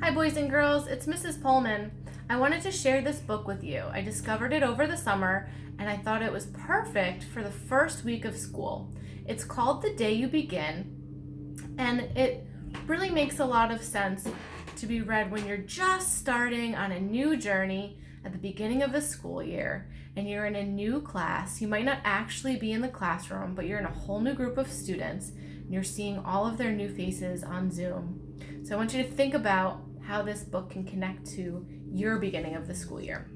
Hi, boys and girls. It's Mrs. Pullman. I wanted to share this book with you. I discovered it over the summer, and I thought it was perfect for the first week of school. It's called The Day You Begin, and it really makes a lot of sense to be read when you're just starting on a new journey at the beginning of the school year, and you're in a new class. You might not actually be in the classroom, but you're in a whole new group of students, and you're seeing all of their new faces on Zoom. So I want you to think about how this book can connect to your beginning of the school year.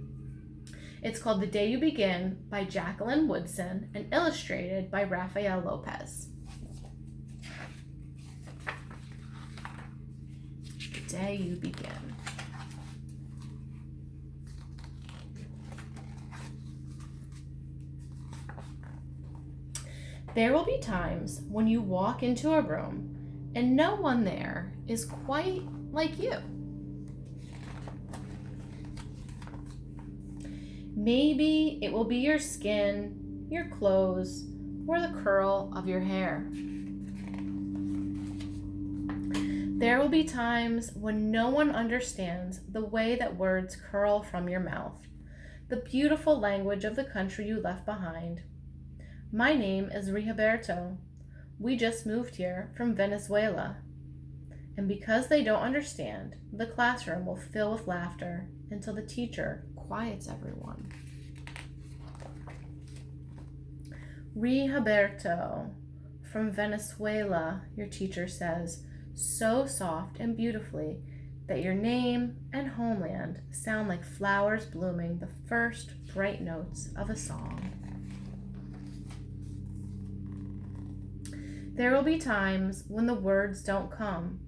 It's called The Day You Begin by Jacqueline Woodson and illustrated by Rafael Lopez. The Day You Begin. There will be times when you walk into a room and no one there is quite like you. Maybe it will be your skin, your clothes, or the curl of your hair. There will be times when no one understands the way that words curl from your mouth, the beautiful language of the country you left behind. My name is Rigoberto. We just moved here from Venezuela. And because they don't understand, the classroom will fill with laughter until the teacher quiets everyone. Rigoberto, from Venezuela, your teacher says, so soft and beautifully that your name and homeland sound like flowers blooming the first bright notes of a song. There will be times when the words don't come.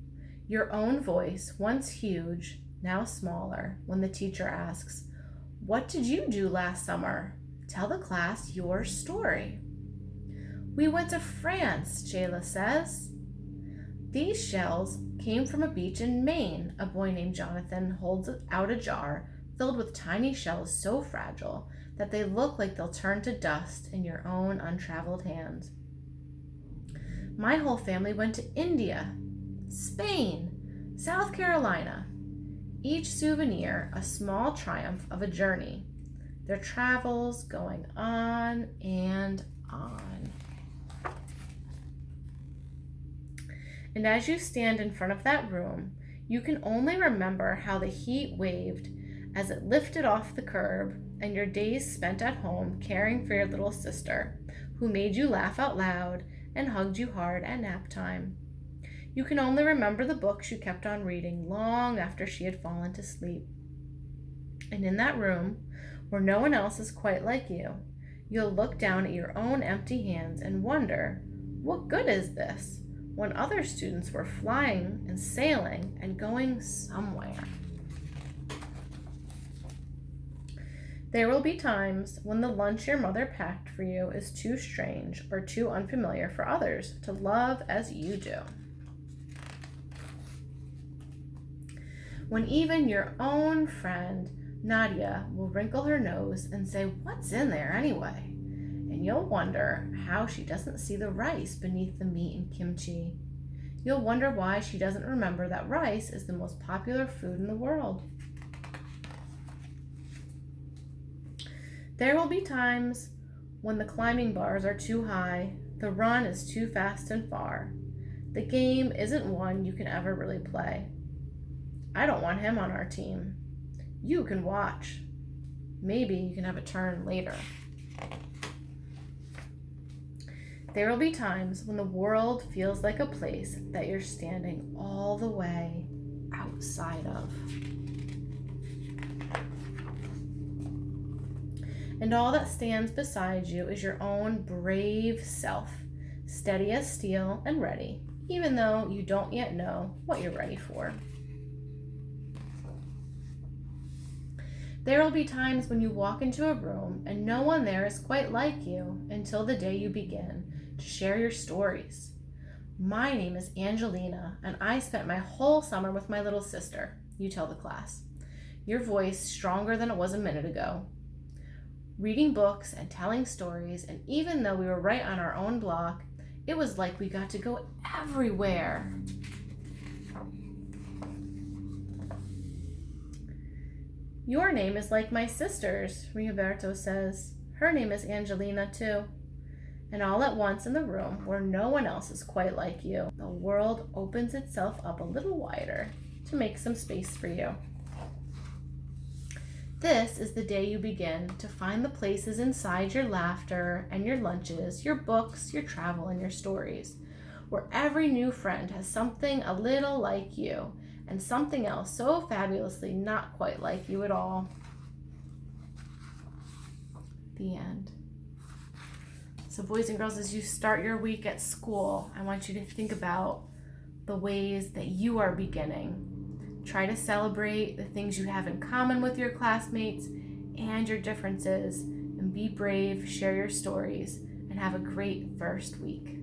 Your own voice, once huge, now smaller, when the teacher asks, "What did you do last summer? Tell the class your story." "We went to France," Jayla says. "These shells came from a beach in Maine." A boy named Jonathan holds out a jar filled with tiny shells so fragile that they look like they'll turn to dust in your own untraveled hands. "My whole family went to India, Spain, South Carolina." Each souvenir a small triumph of a journey. Their travels going on and on. And as you stand in front of that room, you can only remember how the heat waved as it lifted off the curb and your days spent at home caring for your little sister, who made you laugh out loud and hugged you hard at nap time. You can only remember the books you kept on reading long after she had fallen to sleep. And in that room, where no one else is quite like you, you'll look down at your own empty hands and wonder, what good is this, when other students were flying and sailing and going somewhere? There will be times when the lunch your mother packed for you is too strange or too unfamiliar for others to love as you do. When even your own friend, Nadia, will wrinkle her nose and say, "What's in there anyway?" And you'll wonder how she doesn't see the rice beneath the meat and kimchi. You'll wonder why she doesn't remember that rice is the most popular food in the world. There will be times when the climbing bars are too high, the run is too fast and far. The game isn't one you can ever really play. I don't want him on our team. You can watch. Maybe you can have a turn later. There will be times when the world feels like a place that you're standing all the way outside of. And all that stands beside you is your own brave self, steady as steel and ready, even though you don't yet know what you're ready for. There will be times when you walk into a room and no one there is quite like you until the day you begin to share your stories. My name is Angelina, and I spent my whole summer with my little sister, you tell the class, your voice stronger than it was a minute ago. Reading books and telling stories, and even though we were right on our own block, it was like we got to go everywhere. Your name is like my sister's, Rigoberto says. Her name is Angelina, too. And all at once in the room, where no one else is quite like you, the world opens itself up a little wider to make some space for you. This is the day you begin to find the places inside your laughter and your lunches, your books, your travel, and your stories, where every new friend has something a little like you and something else so fabulously not quite like you at all. The end. So boys and girls, as you start your week at school, I want you to think about the ways that you are beginning. Try to celebrate the things you have in common with your classmates and your differences, and be brave, share your stories, and have a great first week.